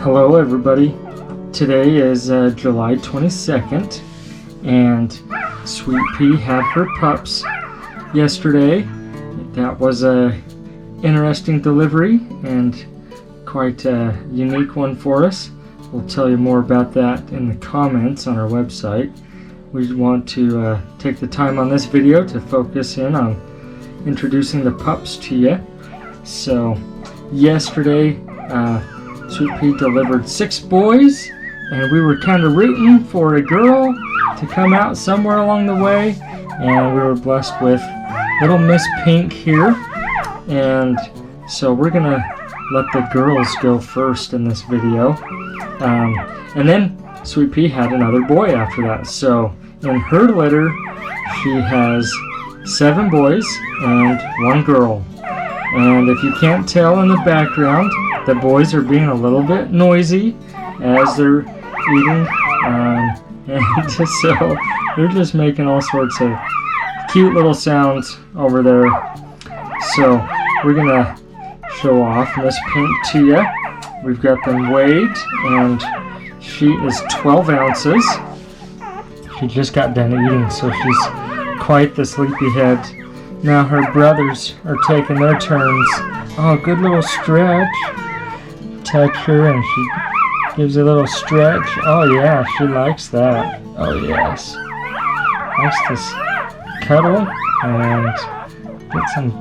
Hello everybody. Today is July 22nd and Sweet Pea had her pups yesterday. That was a interesting delivery and quite a unique one for us. We'll tell you more about that in the comments on our website. We want to take the time on this video to focus in on introducing the pups to you. So yesterday Sweet Pea delivered 6 boys, and we were kind of rooting for a girl to come out somewhere along the way, and we were blessed with little Miss Pink here. And so we're gonna let the girls go first in this video, and then Sweet Pea had another boy after that. So in her litter she has 7 boys and 1 girl. And if you can't tell in the background, the boys are being a little bit noisy as they're eating, and so they're just making all sorts of cute little sounds over there. So we're gonna show off Miss Pink to you. We've got them weighed, and she is 12 ounces. She just got done eating, so she's quite the sleepyhead. Now her brothers are taking their turns. Oh, good little stretch. Touch her and she gives a little stretch. Oh yeah, she likes that. Oh yes. Likes this cuddle and get some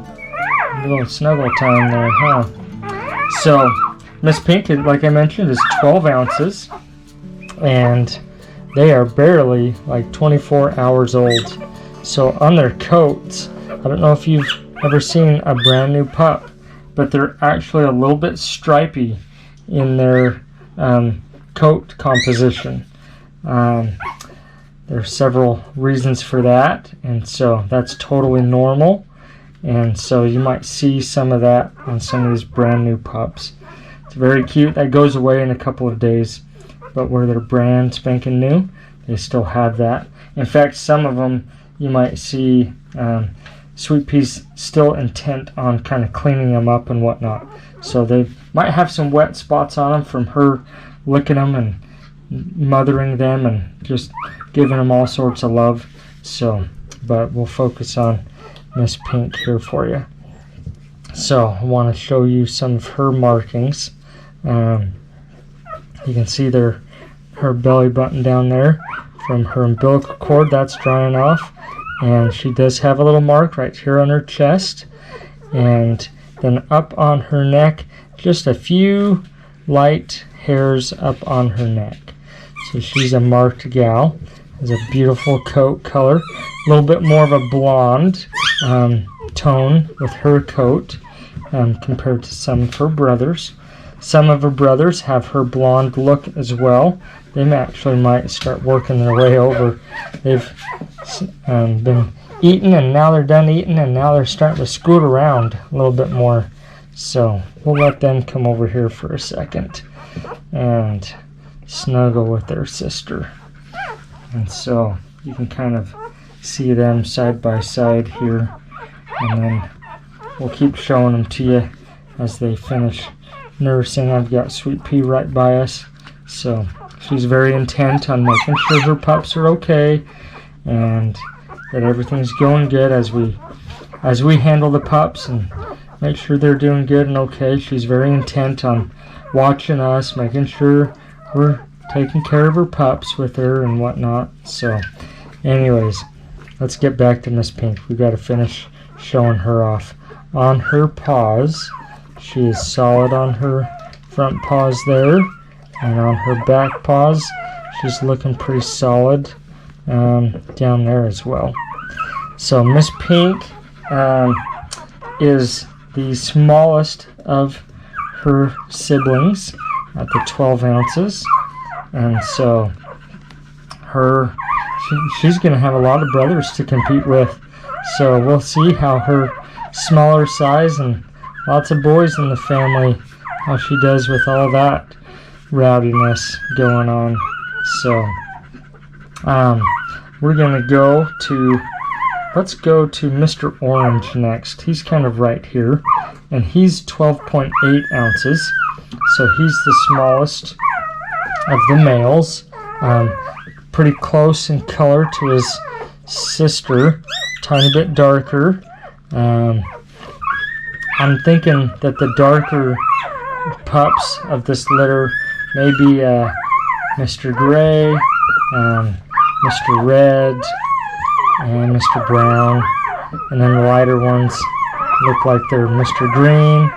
little snuggle time there, huh? So Miss Pink, like I mentioned, is 12 ounces and they are barely like 24 hours old. So on their coats, I don't know if you've ever seen a brand new pup, but they're actually a little bit stripy in their coat composition. There are several reasons for that, and so that's totally normal. And so you might see some of that on some of these brand new pups. It's very cute. That goes away in a couple of days, but where they're brand spanking new, they still have that. In fact, some of them you might see Sweet Pea's still intent on kind of cleaning them up and whatnot. So they might have some wet spots on them from her licking them and mothering them and just giving them all sorts of love. So, but we'll focus on Miss Pink here for you. So I want to show you some of her markings. You can see her belly button down there from her umbilical cord. That's drying off. And she does have a little mark right here on her chest, and then up on her neck, just a few light hairs up on her neck. So she's a marked gal. Has a beautiful coat color, a little bit more of a blonde tone with her coat compared to some of her brothers. Some of her brothers have her blonde look as well. They actually might start working their way over. They've been eating, and now they're done eating, and now they're starting to scoot around a little bit more. So we'll let them come over here for a second and snuggle with their sister. And so you can kind of see them side by side here, and then we'll keep showing them to you as they finish nursing. I've got Sweet Pea right by us, so she's very intent on making sure her pups are okay and that everything's going good as we handle the pups and make sure they're doing good and okay. She's very intent on watching us, making sure we're taking care of her pups with her and whatnot. So anyways, let's get back to Miss Pink. We've got to finish showing her off. On her paws, she is solid on her front paws there, and on her back paws she's looking pretty solid down there as well. So Miss Pink is the smallest of her siblings at the 12 ounces, and so she's going to have a lot of brothers to compete with. So we'll see how her smaller size and lots of boys in the family, how she does with all that rowdiness going on. So we're gonna go to, let's go to Mr. Orange next. He's kind of right here, and he's 12.8 ounces. So he's the smallest of the males. Pretty close in color to his sister, tiny bit darker. I'm thinking that the darker pups of this litter may be Mr. Gray, Mr. Red, and Mr. Brown, and then the lighter ones look like they're Mr. Green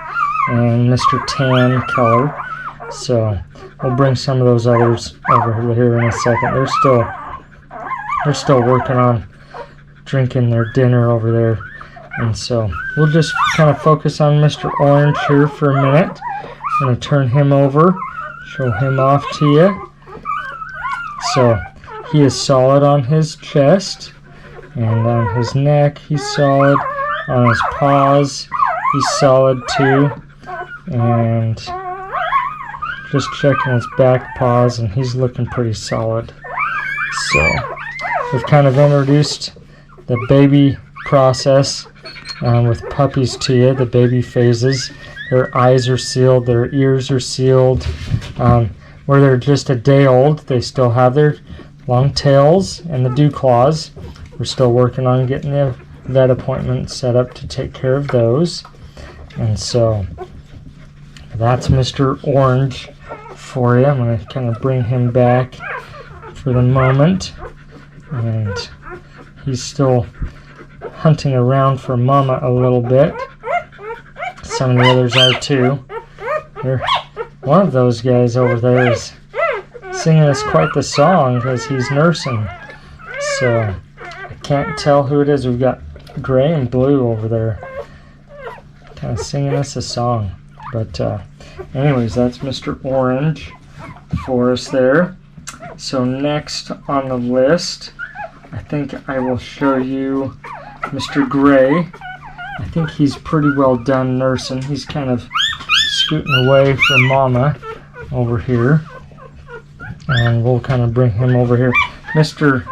and Mr. Tan color. So we'll bring some of those others over here in a second. They're still working on drinking their dinner over there, and so we'll just kind of focus on Mr. Orange here for a minute. I'm going to turn him over, show him off to you. So he is solid on his chest, and on his neck he's solid. On his paws he's solid too, and just checking his back paws, and he's looking pretty solid. So we've kind of introduced the baby process with puppies to you, the baby phases. Their eyes are sealed, their ears are sealed. Where they're just a day old, they still have their long tails and the dew claws. We're still working on getting the vet appointment set up to take care of those. And so that's Mr. Orange for you. I'm going to kind of bring him back for the moment. And he's still hunting around for Mama a little bit. Some of the others are too. One of those guys over there is singing us quite the song because he's nursing. So I can't tell who it is. We've got Gray and Blue over there kind of singing us a song. But anyways, that's Mr. Orange for us there. So next on the list, I think I will show you Mr. Gray. I think he's pretty well done nursing. He's kind of scooting away from Mama over here. And we'll kind of bring him over here. Mr.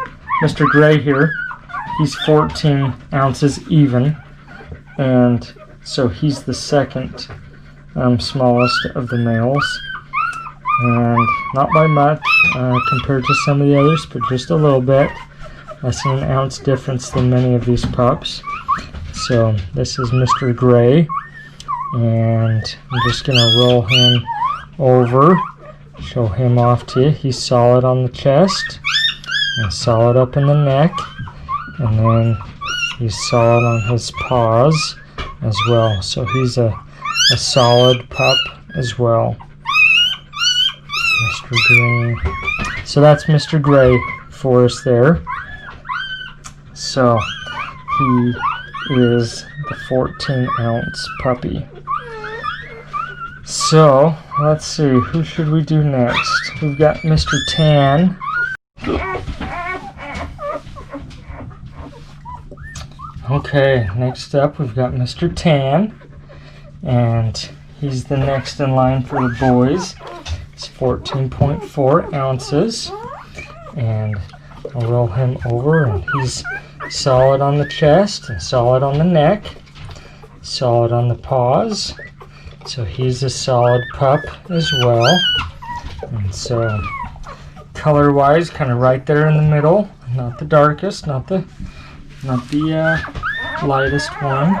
Gray here, he's 14 ounces even. And so he's the second smallest of the males. And not by much compared to some of the others, but just a little bit. Less than an ounce difference than many of these pups. So this is Mr. Gray, and I'm just going to roll him over, show him off to you. He's solid on the chest, and solid up in the neck, and then he's solid on his paws as well. So he's a solid pup as well. Mr. Green. So that's Mr. Gray for us there. So he is the 14-ounce puppy. So let's see, who should we do next? We've got Mr. Tan. Okay, next up we've got Mr. Tan, and he's the next in line for the boys. It's 14.4 ounces, and I'll roll him over, and he's solid on the chest and solid on the neck, solid on the paws. So he's a solid pup as well. And so color wise, kind of right there in the middle, not the darkest, not the lightest one,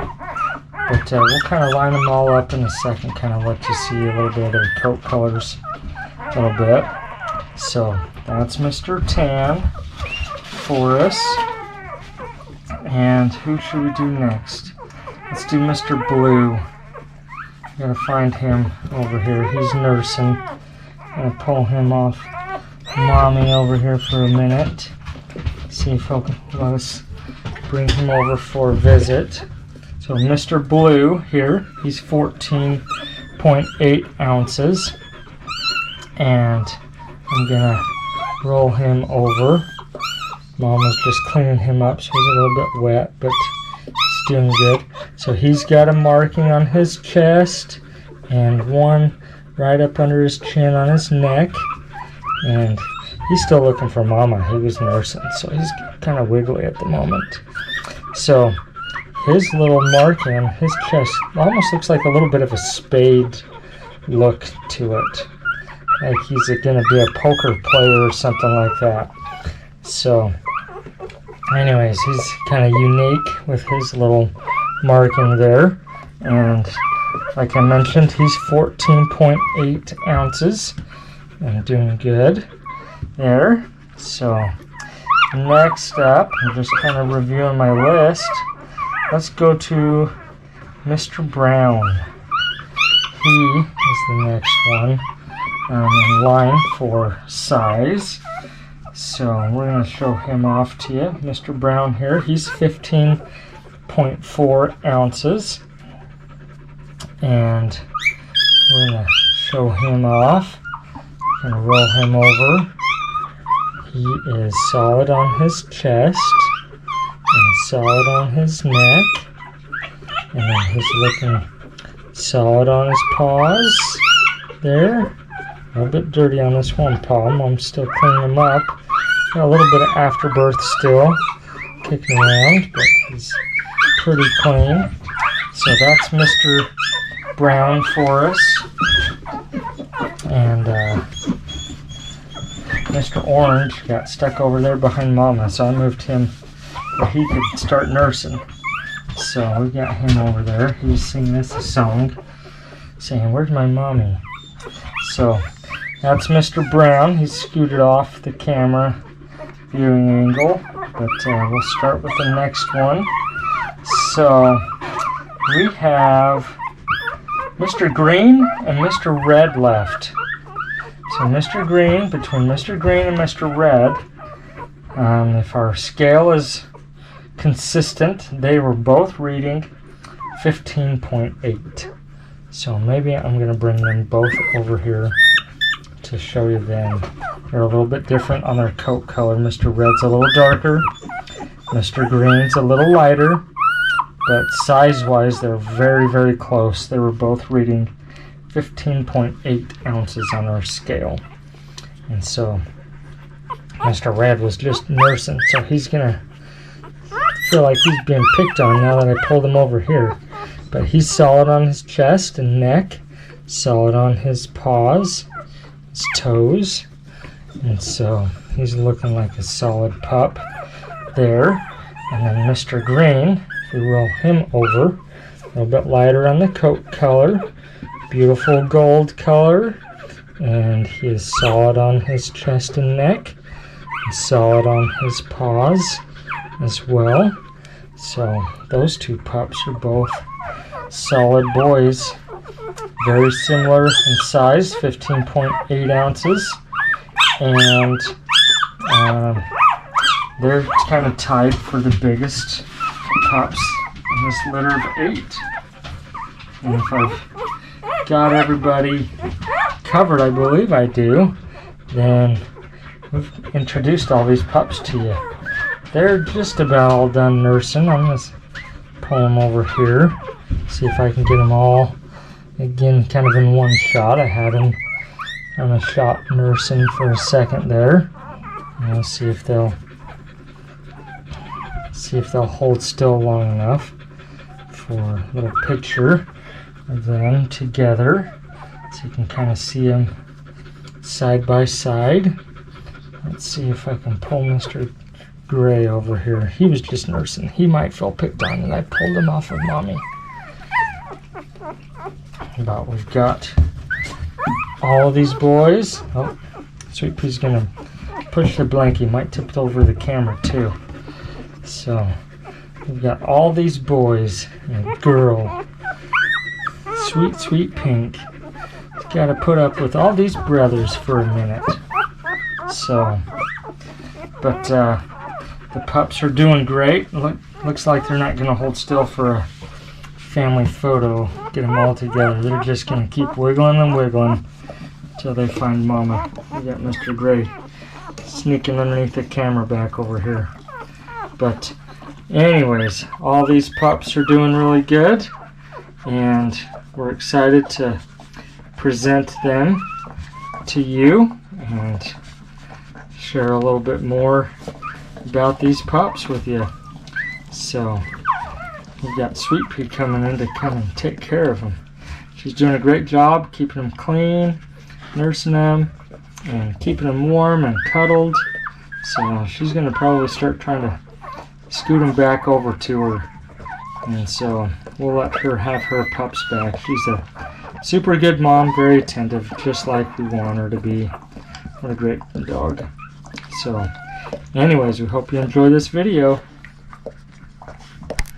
but we'll kind of line them all up in a second, kind of let you see a little bit of their coat colors a little bit. So that's Mr. Tan for us. And who should we do next? Let's do Mr. Blue. Gotta find him over here. He's nursing. I'm gonna pull him off Mommy over here for a minute. See if he'll let us bring him over for a visit. So Mr. Blue here, he's 14.8 ounces. And I'm gonna roll him over. Mama's just cleaning him up, so he's a little bit wet, but he's doing good. So he's got a marking on his chest and one right up under his chin on his neck. And he's still looking for Mama. He was nursing, so he's kind of wiggly at the moment. So his little marking on his chest almost looks like a little bit of a spade look to it. Like he's going to be a poker player or something like that. So, anyways, he's kind of unique with his little marking there. And like I mentioned, he's 14.8 ounces and doing good there. So, next up, I'm just kind of reviewing my list. Let's go to Mr. Brown. He is the next one in line for size. So we're going to show him off to you. Mr. Brown here, he's 15.4 ounces. And we're going to show him off. Going to roll him over. He is solid on his chest and solid on his neck. And then he's looking solid on his paws there. A little bit dirty on this one paw. I'm still cleaning him up. Got a little bit of afterbirth still kicking around, but he's pretty clean. So that's Mr. Brown for us. And Mr. Orange got stuck over there behind Mama, so I moved him where he could start nursing. So we got him over there. He's singing us a song, saying, "Where's my mommy?" So that's Mr. Brown. He's scooted off the camera viewing angle, but we'll start with the next one. So we have Mr. Green and Mr. Red left. So Mr. Green, between Mr. Green and Mr. Red, if our scale is consistent, they were both reading 15.8. So maybe I'm going to bring them both over here to show you them. They're a little bit different on their coat color. Mr. Red's a little darker. Mr. Green's a little lighter. But size-wise, they're very, very close. They were both reading 15.8 ounces on our scale. And so Mr. Red was just nursing. So he's going to feel like he's being picked on now that I pulled him over here. But he's solid on his chest and neck, solid on his paws, his toes, and so he's looking like a solid pup there. And then Mr. Green, if we roll him over, a little bit lighter on the coat color, beautiful gold color, and he is solid on his chest and neck, and solid on his paws as well. So those two pups are both solid boys, very similar in size, 15.8 ounces, and they're kind of tied for the biggest pups in this litter of 8. And if I've got everybody covered, I believe I do, then we've introduced all these pups to you. They're just about all done nursing. I'm going to pull them over here, see if I can get them all, again, kind of in one shot. I had them on a shot nursing for a second there. And we'll see if they'll hold still long enough for a little picture of them together, so you can kind of see them side by side. Let's see if I can pull Mr. Gray over here. He was just nursing. He might feel picked on, and I pulled him off of Mommy. But we've got all of these boys. Oh, Sweet Pea's gonna push the blankie. Might tip it over the camera too. So we've got all these boys and a girl. Sweet Pink. Got to put up with all these brothers for a minute. So, but the pups are doing great. Looks like they're not going to hold still for a family photo. Get them all together. They're just going to keep wiggling and wiggling until they find Mama. We got Mr. Gray sneaking underneath the camera back over here. But anyways, all these pups are doing really good, and we're excited to present them to you and share a little bit more about these pups with you. So We've got Sweet Pea coming in to come and take care of them. She's doing a great job keeping them clean, nursing them, and keeping them warm and cuddled. So she's going to probably start trying to scoot them back over to her. And so we'll let her have her pups back. She's a super good mom, very attentive, just like we want her to be. What a great dog. So anyways, we hope you enjoy this video.